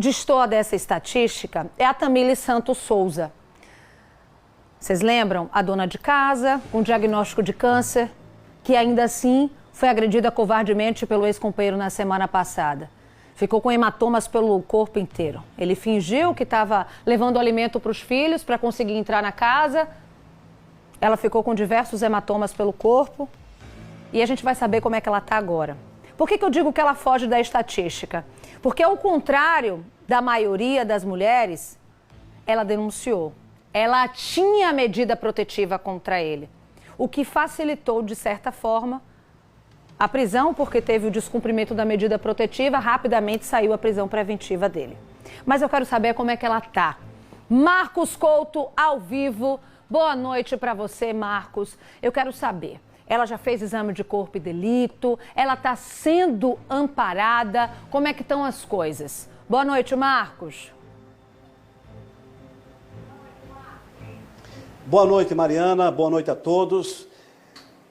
distou dessa estatística é a Tamile Santos Souza. Vocês lembram? A dona de casa, com diagnóstico de câncer, que ainda assim foi agredida covardemente pelo ex-companheiro na semana passada. Ficou com hematomas pelo corpo inteiro. Ele fingiu que estava levando alimento para os filhos para conseguir entrar na casa. Ela ficou com diversos hematomas pelo corpo. E a gente vai saber como é que ela está agora. Por que eu digo que ela foge da estatística? Porque, ao contrário da maioria das mulheres, ela denunciou. Ela tinha medida protetiva contra ele, o que facilitou, de certa forma, a prisão, porque teve o descumprimento da medida protetiva, rapidamente saiu a prisão preventiva dele. Mas eu quero saber como é que ela está. Marcos Couto, ao vivo. Boa noite para você, Marcos. Eu quero saber, ela já fez exame de corpo e delito? Ela está sendo amparada? Como é que estão as coisas? Boa noite, Marcos. Boa noite, Mariana. Boa noite a todos.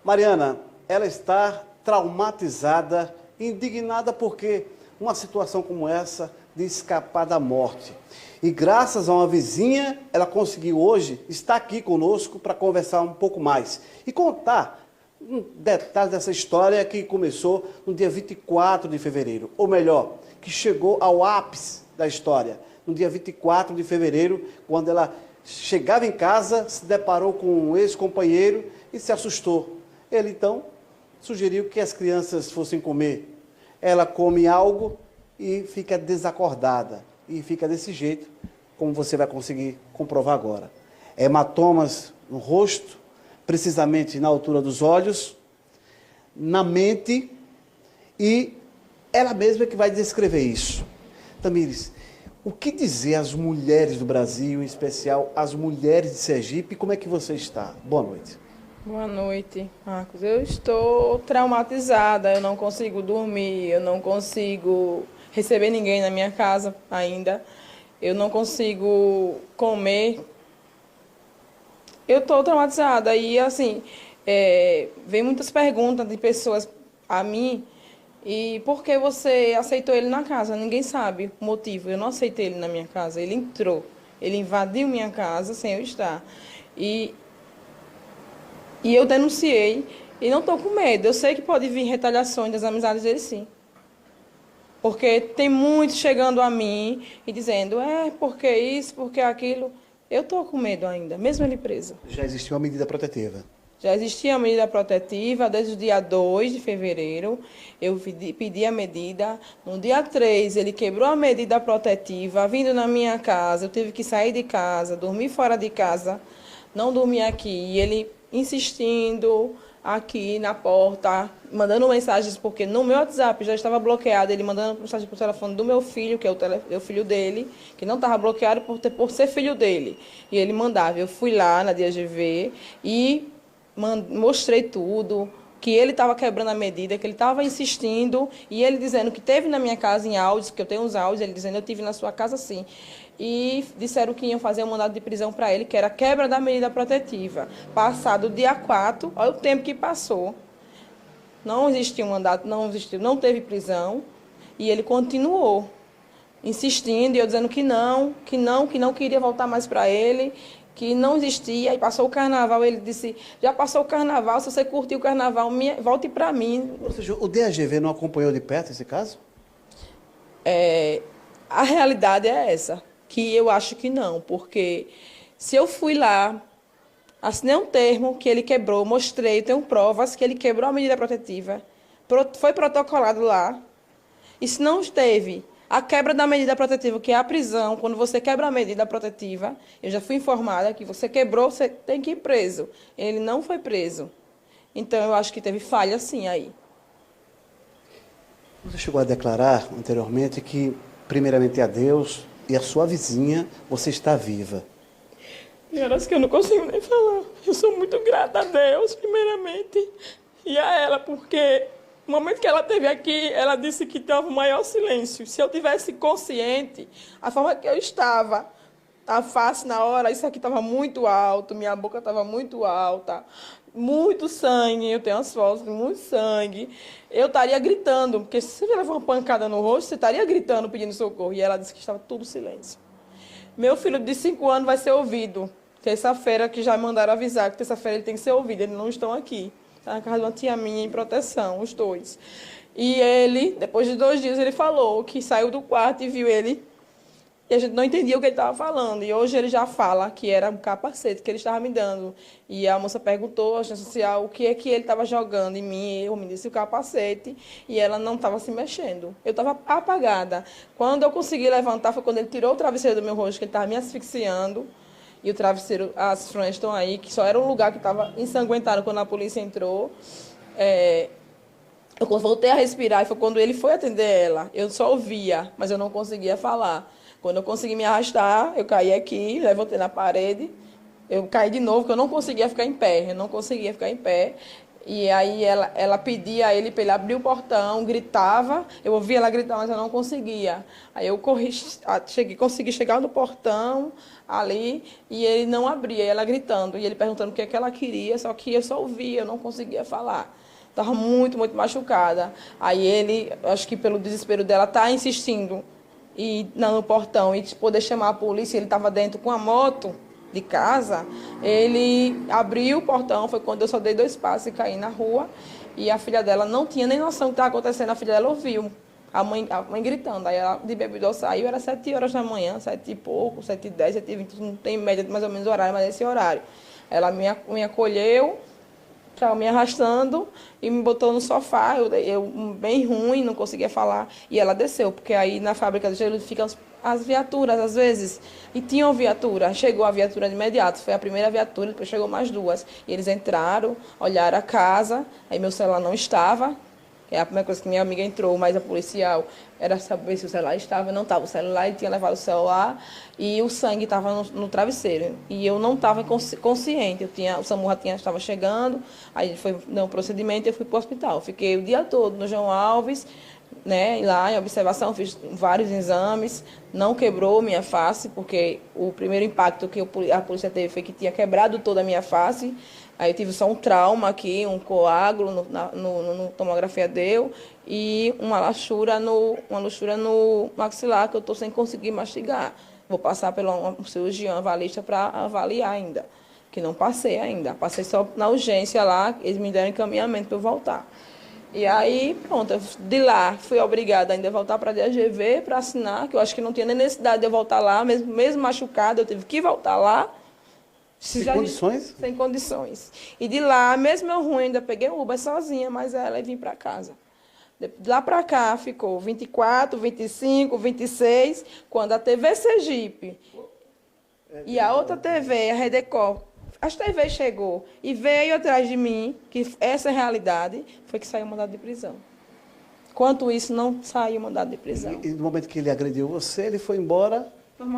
Mariana, ela está traumatizada, indignada porque uma situação como essa de escapar da morte. E graças a uma vizinha, ela conseguiu hoje estar aqui conosco para conversar um pouco mais e contar um detalhe dessa história que começou no dia 24 de fevereiro, ou melhor, que chegou ao ápice da história, no dia 24 de fevereiro, quando ela chegava em casa, se deparou com um ex-companheiro e se assustou. Ele, então, sugeriu que as crianças fossem comer. Ela come algo e fica desacordada. E fica desse jeito, como você vai conseguir comprovar agora. Hematomas no rosto, precisamente na altura dos olhos, na mente, e ela mesma é que vai descrever isso. Tamires, o que dizer às mulheres do Brasil, em especial às mulheres de Sergipe? Como é que você está? Boa noite. Boa noite, Marcos. Eu estou traumatizada, eu não consigo dormir, eu não consigo receber ninguém na minha casa ainda, eu não consigo comer. Eu estou traumatizada e, assim, vem muitas perguntas de pessoas a mim, e por que você aceitou ele na casa? Ninguém sabe o motivo. Eu não aceitei ele na minha casa, ele entrou, ele invadiu minha casa sem eu estar. E eu denunciei e não estou com medo. Eu sei que pode vir retaliações das amizades dele, sim. Porque tem muitos chegando a mim e dizendo, porque isso, porque aquilo. Eu estou com medo ainda, mesmo ele preso. Já existiu uma medida protetiva? Já existia a medida protetiva desde o dia 2 de fevereiro. Eu pedi a medida. No dia 3, ele quebrou a medida protetiva, vindo na minha casa. Eu tive que sair de casa, dormir fora de casa, não dormir aqui. E ele insistindo aqui na porta, mandando mensagens, porque no meu WhatsApp já estava bloqueado, ele mandando mensagem para o telefone do meu filho, que é o filho dele, que não estava bloqueado por ser filho dele. E ele mandava. Eu fui lá na DGV e mostrei tudo, que ele estava quebrando a medida, que ele estava insistindo, e ele dizendo que teve na minha casa em áudios, que eu tenho uns áudios, ele dizendo, eu tive na sua casa sim. E disseram que iam fazer um mandado de prisão para ele, que era quebra da medida protetiva. Passado o dia 4, olha o tempo que passou. Não existiu mandato, não teve prisão, e ele continuou insistindo, e eu dizendo que não queria voltar mais para ele, que não existia. E passou o carnaval, ele disse, já passou o carnaval, se você curtiu o carnaval, volte para mim. Ou seja, o DGV não acompanhou de perto esse caso? A realidade é essa, que eu acho que não, porque se eu fui lá, assinei um termo que ele quebrou, mostrei, tenho provas que ele quebrou a medida protetiva, foi protocolado lá, e se não esteve a quebra da medida protetiva, que é a prisão, quando você quebra a medida protetiva, eu já fui informada que você quebrou, você tem que ir preso. Ele não foi preso. Então, eu acho que teve falha sim aí. Você chegou a declarar anteriormente que, primeiramente a Deus e a sua vizinha, você está viva. Horas que eu não consigo nem falar. Eu sou muito grata a Deus, primeiramente, e a ela, porque no momento que ela esteve aqui, ela disse que estava o maior silêncio. Se eu tivesse consciente, a forma que eu estava, a face na hora, isso aqui estava muito alto, minha boca estava muito alta, muito sangue, eu tenho as fotos de muito sangue. Eu estaria gritando, porque se você levar uma pancada no rosto, você estaria gritando, pedindo socorro. E ela disse que estava tudo silêncio. Meu filho de 5 anos vai ser ouvido. Terça-feira, que já mandaram avisar que terça-feira ele tem que ser ouvido. Eles não estão aqui. Está na casa de uma tia minha em proteção, os dois. E ele, depois de 2 dias, ele falou que saiu do quarto e viu ele. E a gente não entendia o que ele estava falando. E hoje ele já fala que era um capacete que ele estava me dando. E a moça perguntou à assistente social o que é que ele estava jogando em mim. Eu me disse o capacete e ela não estava se mexendo. Eu estava apagada. Quando eu consegui levantar foi quando ele tirou o travesseiro do meu rosto, que ele estava me asfixiando. E o travesseiro, as fronhas estão aí, que só era um lugar que estava ensanguentado quando a polícia entrou. Eu voltei a respirar e foi quando ele foi atender ela. Eu só ouvia, mas eu não conseguia falar. Quando eu consegui me arrastar, eu caí aqui, levantei na parede, eu caí de novo, porque eu não conseguia ficar em pé, E aí ela pedia a ele para ele abrir o portão, gritava, eu ouvia ela gritar, mas eu não conseguia. Aí eu consegui chegar no portão ali e ele não abria, ela gritando, e ele perguntando o que é que ela queria, só que eu só ouvia, eu não conseguia falar. Estava muito, muito machucada. Aí ele, acho que pelo desespero dela, está insistindo no portão e poder chamar a polícia. Ele estava dentro com a moto de casa. Ele abriu o portão, foi quando eu só dei 2 passos e caí na rua. E a filha dela não tinha nem noção do que estava acontecendo. A filha dela ouviu a mãe gritando. Aí ela de bebida saiu, era 7 horas da manhã, 7 e pouco, 7h10, 7h20, não tem média mais ou menos horário, mas esse horário. Ela me acolheu, me arrastando e me botou no sofá, eu bem ruim, não conseguia falar, e ela desceu, porque aí na fábrica de gelo ficam as viaturas, às vezes, e tinham viatura, chegou a viatura de imediato, foi a primeira viatura, depois chegou mais 2, e eles entraram, olharam a casa, aí meu celular não estava, é a primeira coisa que minha amiga entrou, mas a policial era saber se o celular estava, não estava o celular, ele tinha levado o celular e o sangue estava no travesseiro. E eu não estava consciente, o SAMU estava chegando, aí foi no procedimento e eu fui para o hospital. Fiquei o dia todo no João Alves, né, lá em observação, fiz vários exames, não quebrou minha face, porque o primeiro impacto que a polícia teve foi que tinha quebrado toda a minha face. Aí eu tive só um trauma aqui, um coágulo no tomografia deu e uma luxura no maxilar que eu estou sem conseguir mastigar. Vou passar pelo um cirurgião avalista para avaliar ainda, que não passei ainda. Passei só na urgência lá, eles me deram encaminhamento para eu voltar. E aí, pronto, de lá fui obrigada ainda a voltar para a DGV para assinar, que eu acho que não tinha nem necessidade de eu voltar lá, mesmo machucada, eu tive que voltar lá. Sem condições? Sem condições. E de lá, mesmo eu ruim, ainda peguei o Uber sozinha, mas ela e vim para casa. De lá para cá ficou 24, 25, 26, quando a TV Sergipe e a outra TV, a Redecor, as TV chegou e veio atrás de mim, que essa é a realidade, foi que saiu o mandado de prisão. Enquanto isso, não saiu o mandado de prisão. E no momento que ele agrediu você, ele foi embora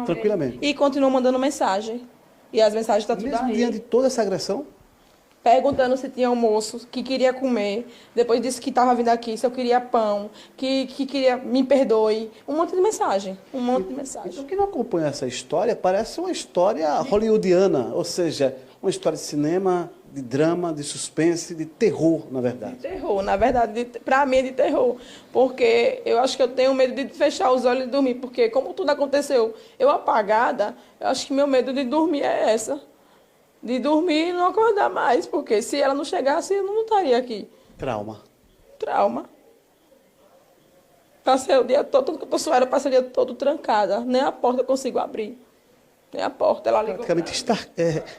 tranquilamente? E continuou mandando mensagem. E as mensagens estão tudo Mesmo aí. diante de toda essa agressão? Perguntando se tinha almoço, que queria comer. Depois disse que estava vindo aqui, se eu queria pão, que queria, me perdoe. Um monte de mensagem, Então, quem não acompanha essa história, parece uma história hollywoodiana, ou seja, uma história de cinema, de drama, de suspense, de terror, na verdade. De terror, na verdade, para mim é de terror. Porque eu acho que eu tenho medo de fechar os olhos e dormir, porque como tudo aconteceu, eu apagada, eu acho que meu medo de dormir é essa. De dormir e não acordar mais, porque se ela não chegasse, eu não estaria aqui. Trauma. Passei o dia todo, tudo que eu estou suada, passei o dia todo trancada. Nem a porta eu consigo abrir. Nem a porta, ela ligou. Praticamente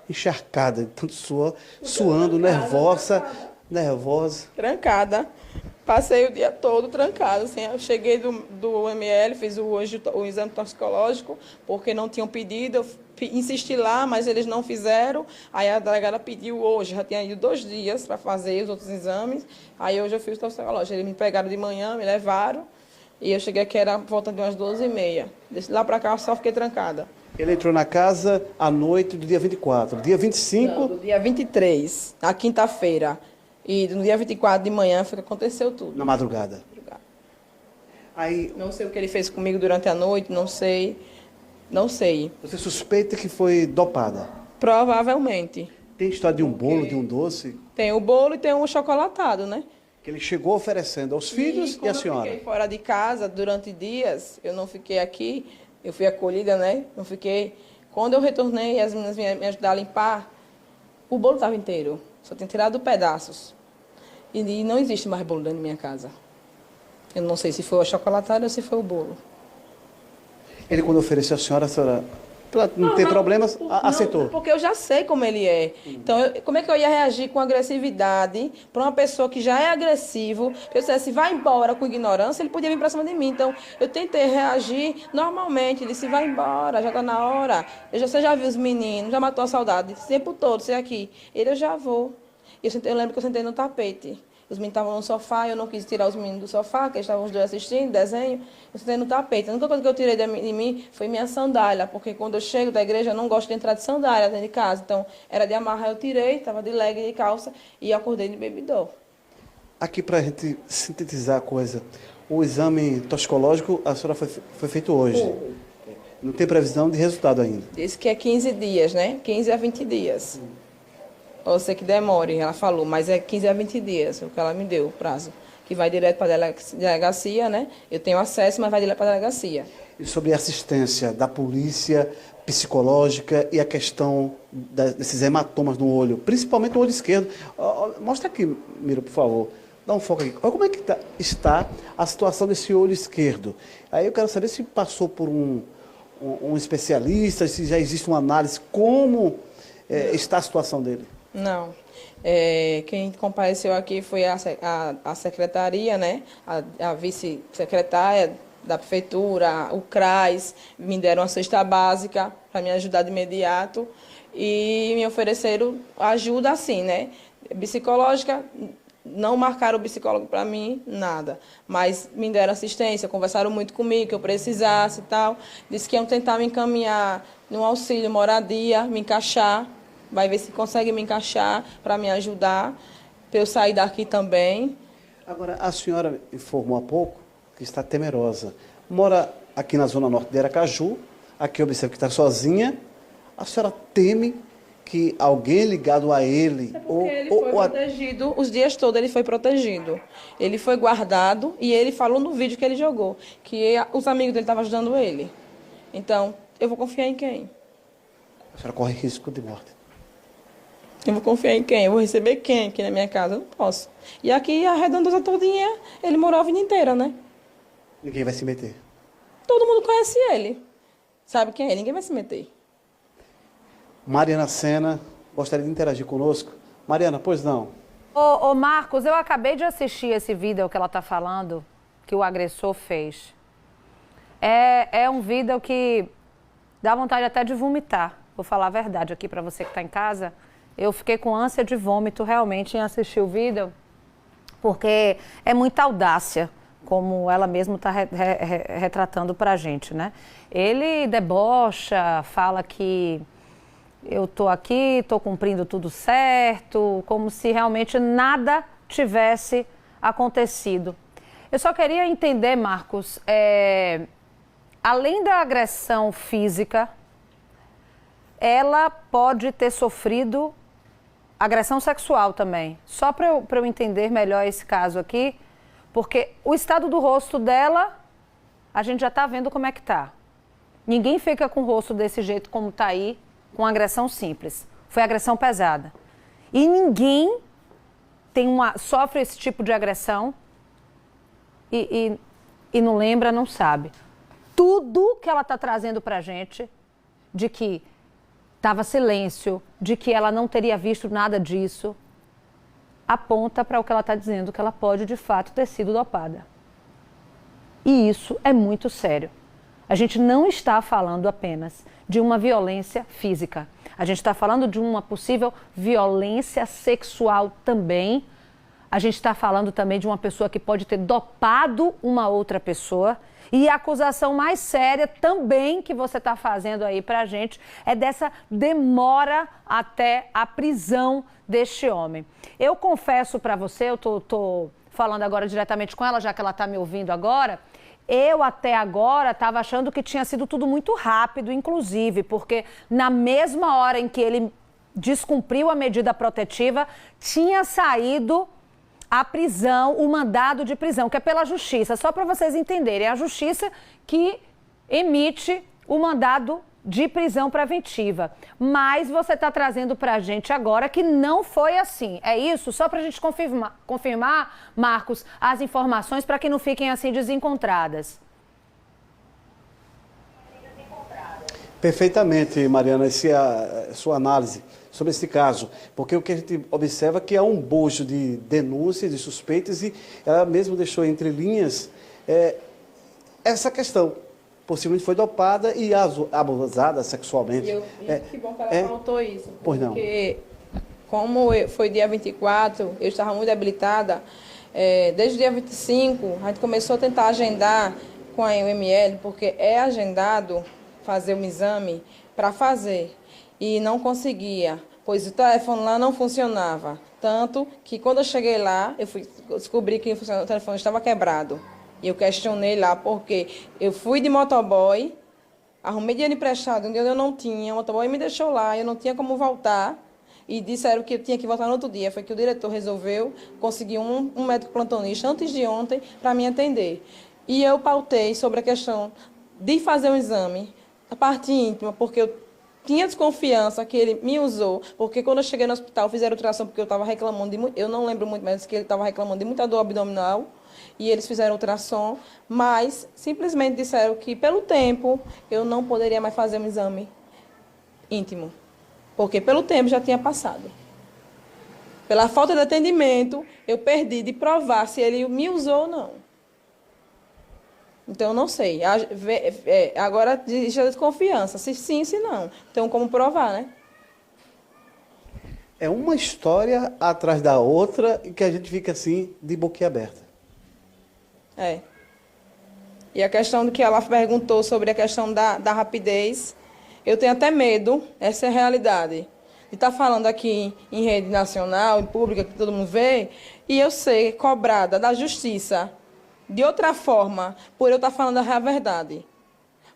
encharcada, tanto suando, nervosa. Trancada. Passei o dia todo trancada. Assim, eu cheguei do ML, fiz hoje o exame toxicológico, porque não tinham pedido. Eu insisti lá, mas eles não fizeram. Aí a delegada pediu hoje, já tinha ido 2 dias para fazer os outros exames. Aí hoje eu fiz o toxicológico. Eles me pegaram de manhã, me levaram. E eu cheguei aqui, era por volta de umas 12h30. Desde lá para cá, eu só fiquei trancada. Ele entrou na casa à noite do dia 24. Dia 25... Não, do dia 23, na quinta-feira. E no dia 24 de manhã foi que aconteceu tudo. Na madrugada. Aí, não sei o que ele fez comigo durante a noite, não sei. Você suspeita que foi dopada? Provavelmente. Tem história de um bolo, de um doce, Tem o bolo e tem o chocolatado, né? que ele chegou oferecendo aos filhos e à Eu senhora. fiquei fora de casa durante dias, eu não fiquei aqui, eu fui acolhida, né? Não fiquei. Quando eu retornei, as meninas vinham me ajudar a limpar, o bolo estava inteiro, só tinha tirado pedaços. E não existe mais bolo dentro da minha casa. Eu não sei se foi o achocolatado ou se foi o bolo. Ele, quando ofereceu à senhora, pra não ter problemas, aceitou. Porque eu já sei como ele é. Então, como é que eu ia reagir com agressividade para uma pessoa que já é agressivo? Se eu dissesse, vai embora com ignorância, ele podia vir para cima de mim. Então, eu tentei reagir normalmente. Ele disse, vai embora, já está na hora. Você já viu os meninos, já matou a saudade. Esse tempo todo, você aqui. Ele, eu já vou. Eu lembro que eu sentei no tapete. Os meninos estavam no sofá, eu não quis tirar os meninos do sofá, que eles estavam os dois assistindo desenho. Eu sentei no tapete. A única coisa que eu tirei de mim foi minha sandália, porque quando eu chego da igreja eu não gosto de entrar de sandália dentro de casa. Então, era de amarrar, eu tirei, estava de leg e de calça e acordei de bebidor. Aqui, para a gente sintetizar a coisa, o exame toxicológico, a senhora foi feito hoje. Não tem previsão de resultado ainda. Disse que é 15 dias, né? 15 a 20 dias. Pode ser que demore, ela falou, mas é 15 a 20 dias, o que ela me deu, o prazo. Que vai direto para a delegacia, né? Eu tenho acesso, mas vai direto para a delegacia. E sobre a assistência da polícia psicológica e a questão desses hematomas no olho, principalmente no olho esquerdo. Mostra aqui, Miro, por favor. Dá um foco aqui. Olha como é que está a situação desse olho esquerdo. Aí eu quero saber se passou por um especialista, se já existe uma análise, como está a situação dele. Não. Quem compareceu aqui foi a secretaria, né? A vice-secretária da prefeitura, o CRAS, me deram uma cesta básica para me ajudar de imediato e me ofereceram ajuda assim, né? Psicológica, não marcaram o psicólogo para mim, nada. Mas me deram assistência, conversaram muito comigo, que eu precisasse e tal. Disse que iam tentar me encaminhar no auxílio moradia, me encaixar. Vai ver se consegue me encaixar para me ajudar, para eu sair daqui também. Agora, a senhora informou há pouco que está temerosa. Mora aqui na zona norte de Aracaju, aqui observa que está sozinha. A senhora teme que alguém ligado a ele... Ele foi protegido, os dias todos ele foi protegido. Ele foi guardado e ele falou no vídeo que ele jogou, que os amigos dele estavam ajudando ele. Então, eu vou confiar em quem? A senhora corre risco de morte. Eu vou confiar em quem? Eu vou receber quem aqui na minha casa? Eu não posso. E aqui, a redondosa todinha, ele morou a vida inteira, né? Ninguém vai se meter. Todo mundo conhece ele. Sabe quem é? Ninguém vai se meter. Mariana Sena, gostaria de interagir conosco. Mariana, pois não? Ô Marcos, eu acabei de assistir esse vídeo que ela está falando, que o agressor fez. É um vídeo que dá vontade até de vomitar. Vou falar a verdade aqui para você que está em casa. Eu fiquei com ânsia de vômito realmente em assistir o vídeo, porque é muita audácia, como ela mesma está retratando para a gente, né? Ele debocha, fala que eu estou aqui, estou cumprindo tudo certo, como se realmente nada tivesse acontecido. Eu só queria entender, Marcos, além da agressão física, ela pode ter sofrido agressão sexual também. Só para eu entender melhor esse caso aqui, porque o estado do rosto dela, a gente já está vendo como é que tá. Ninguém fica com o rosto desse jeito como está aí, com agressão simples. Foi agressão pesada. E ninguém sofre esse tipo de agressão e não lembra, não sabe. Tudo que ela está trazendo para a gente, de que estava silêncio, de que ela não teria visto nada disso, aponta para o que ela está dizendo, que ela pode, de fato, ter sido dopada. E isso é muito sério. A gente não está falando apenas de uma violência física. A gente está falando de uma possível violência sexual também. A gente está falando também de uma pessoa que pode ter dopado uma outra pessoa. E a acusação mais séria também que você está fazendo aí para a gente é dessa demora até a prisão deste homem. Eu confesso para você, eu estou falando agora diretamente com ela, já que ela está me ouvindo agora, eu até agora estava achando que tinha sido tudo muito rápido, inclusive, porque na mesma hora em que ele descumpriu a medida protetiva, tinha saído a prisão, o mandado de prisão, que é pela justiça. Só para vocês entenderem, é a justiça que emite o mandado de prisão preventiva. Mas você está trazendo para a gente agora que não foi assim. É isso? Só para a gente confirmar, Marcos, as informações para que não fiquem assim desencontradas. Perfeitamente, Mariana, essa é a sua análise sobre esse caso, porque o que a gente observa é que há um bojo de denúncias, de suspeitas, e ela mesmo deixou entre linhas essa questão. Possivelmente foi dopada e abusada sexualmente. Que bom que ela faltou isso. Pois não. Porque, como foi dia 24, eu estava muito debilitada, desde o dia 25, a gente começou a tentar agendar com a UML, porque é agendado fazer um exame para fazer. E não conseguia, pois o telefone lá não funcionava. Tanto que quando eu cheguei lá, descobri que o telefone estava quebrado. E eu questionei lá, porque eu fui de motoboy, arrumei dinheiro emprestado onde eu não tinha, o motoboy me deixou lá, eu não tinha como voltar. E disseram que eu tinha que voltar no outro dia. Foi que o diretor resolveu conseguir um médico plantonista antes de ontem para me atender. E eu pautei sobre a questão de fazer um exame, a parte íntima, porque eu tinha desconfiança que ele me usou, porque quando eu cheguei no hospital, fizeram ultrassom, porque eu estava reclamando de muito, eu não lembro muito, mas que ele estava reclamando de muita dor abdominal, e eles fizeram ultrassom, mas simplesmente disseram que, pelo tempo, eu não poderia mais fazer um exame íntimo, porque pelo tempo já tinha passado. Pela falta de atendimento, eu perdi de provar se ele me usou ou não. Então, eu não sei. Agora, existe a desconfiança. Se sim, se não. Então, como provar, né? É uma história atrás da outra e que a gente fica assim, de boquiaberta. E a questão do que ela perguntou sobre a questão da rapidez, eu tenho até medo, essa é a realidade, de estar falando aqui em rede nacional, em pública, que todo mundo vê, e eu ser cobrada da justiça de outra forma, por eu estar falando a verdade.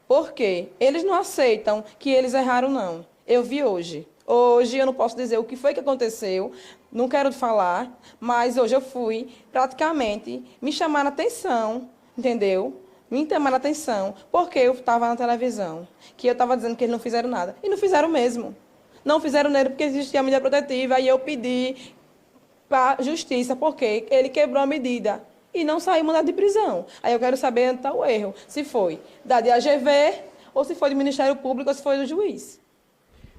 Porque eles não aceitam que eles erraram, não. Eu vi hoje. Hoje eu não posso dizer o que foi que aconteceu, não quero falar, mas hoje eu fui, praticamente, me chamaram a atenção, entendeu? Me chamaram a atenção, porque eu estava na televisão, que eu estava dizendo que eles não fizeram nada. E não fizeram mesmo. Não fizeram nele porque existia a medida protetiva, e eu pedi para a justiça, porque ele quebrou a medida. E não saiu mandado de prisão. Aí eu quero saber onde está o erro. Se foi da DGV, ou se foi do Ministério Público, ou se foi do juiz.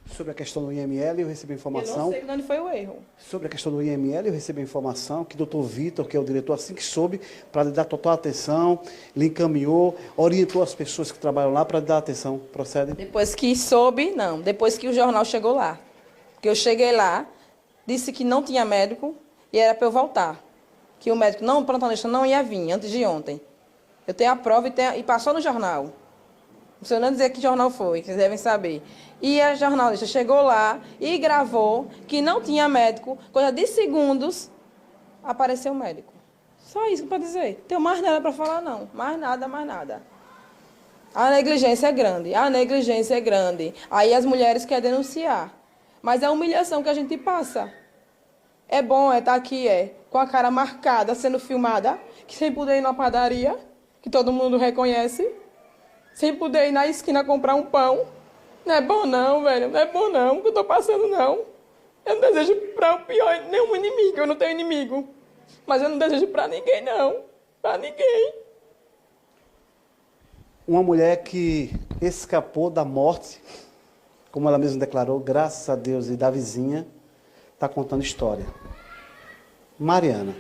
Sobre a questão do IML, eu recebi informação... Eu não sei onde foi o erro. Sobre a questão do IML, eu recebi informação que o doutor Vitor, que é o diretor, assim que soube, para lhe dar total atenção, lhe encaminhou, orientou as pessoas que trabalham lá para lhe dar atenção. Procede? Depois que soube, não. Depois que o jornal chegou lá. Porque eu cheguei lá, disse que não tinha médico e era para eu voltar. Que o médico, o plantonista não ia vir antes de ontem. Eu tenho a prova e passou no jornal. Não precisa não dizer que jornal foi, que vocês devem saber. E a jornalista chegou lá e gravou que não tinha médico, coisa de segundos, apareceu o médico. Só isso para dizer. Não tenho mais nada para falar, não. Mais nada, mais nada. A negligência é grande, a negligência é grande. Aí as mulheres querem denunciar. Mas é a humilhação que a gente passa. É bom estar aqui, com a cara marcada, sendo filmada, que sem poder ir na padaria, que todo mundo reconhece, sem poder ir na esquina comprar um pão. Não é bom não, velho, não é bom não, que eu tô passando não. Eu não desejo para o pior, nenhum inimigo, eu não tenho inimigo. Mas eu não desejo para ninguém não, para ninguém. Uma mulher que escapou da morte, como ela mesma declarou, graças a Deus, e da vizinha, está contando história. Mariana.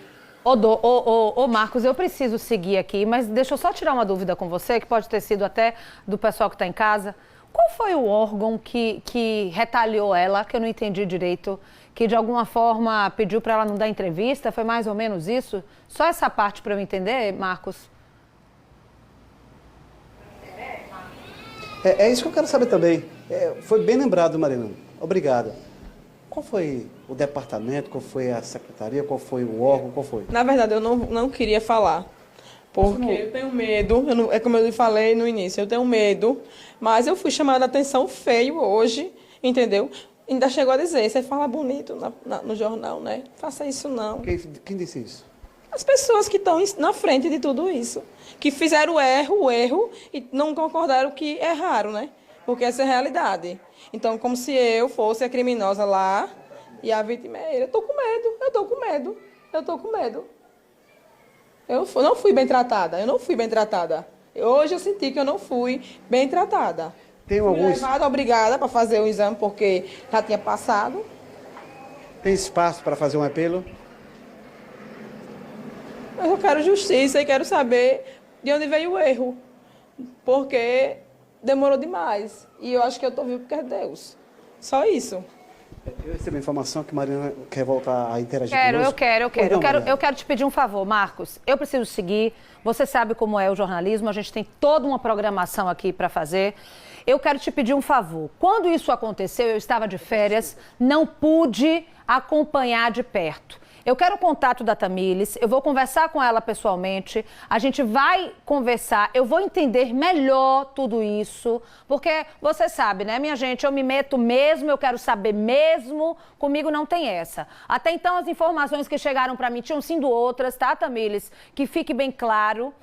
Ô Marcos, eu preciso seguir aqui, mas deixa eu só tirar uma dúvida com você, que pode ter sido até do pessoal que está em casa. Qual foi o órgão que retalhou ela, que eu não entendi direito, que de alguma forma pediu para ela não dar entrevista? Foi mais ou menos isso? Só essa parte para eu entender, Marcos? É isso que eu quero saber também. Foi bem lembrado, Mariana. Obrigado. Qual foi o departamento, qual foi a secretaria, qual foi o órgão, qual foi? Na verdade, eu não queria falar, porque eu tenho medo, é como eu lhe falei no início, eu tenho medo, mas eu fui chamada a atenção feio hoje, entendeu? Ainda chegou a dizer, você fala bonito no jornal, né? Faça isso não. Quem disse isso? As pessoas que estão na frente de tudo isso, que fizeram o erro e não concordaram que erraram, né? Porque essa é a realidade. Então, como se eu fosse a criminosa lá e a vítima é ele. Eu tô com medo, eu tô com medo, eu tô com medo. Eu não fui bem tratada, eu não fui bem tratada. Hoje eu senti que eu não fui bem tratada. Tem Fui alguns... levada, obrigada, para fazer o exame, porque já tinha passado. Tem espaço para fazer um apelo? Mas eu quero justiça e quero saber de onde veio o erro. Porque demorou demais. E eu acho que eu estou vivo porque é Deus. Só isso. Eu recebi a informação que Mariana quer voltar a interagir Eu conosco. quero. Eu quero te pedir um favor, Marcos. Eu preciso seguir. Você sabe como é o jornalismo. A gente tem toda uma programação aqui para fazer. Eu quero te pedir um favor. Quando isso aconteceu, eu estava de férias, não pude acompanhar de perto. Eu quero o contato da Tamílis, eu vou conversar com ela pessoalmente, a gente vai conversar, eu vou entender melhor tudo isso, porque você sabe, né, minha gente, eu me meto mesmo, eu quero saber mesmo, comigo não tem essa. Até então, as informações que chegaram para mim tinham sido outras, tá, Tamílis? Que fique bem claro.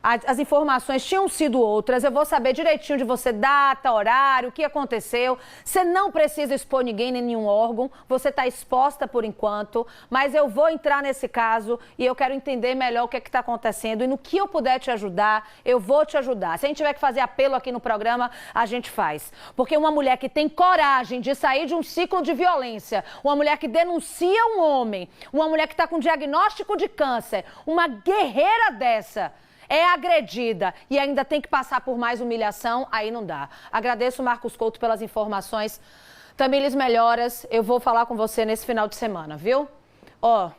As informações tinham sido outras, eu vou saber direitinho de você, data, horário, o que aconteceu. Você não precisa expor ninguém nem nenhum órgão, você está exposta por enquanto, mas eu vou entrar nesse caso e eu quero entender melhor o que está acontecendo e no que eu puder te ajudar, eu vou te ajudar. Se a gente tiver que fazer apelo aqui no programa, a gente faz. Porque uma mulher que tem coragem de sair de um ciclo de violência, uma mulher que denuncia um homem, uma mulher que está com diagnóstico de câncer, uma guerreira dessa, é agredida e ainda tem que passar por mais humilhação, aí não dá. Agradeço, Marcos Couto, pelas informações. Tamílis, melhoras. Eu vou falar com você nesse final de semana, viu? Ó,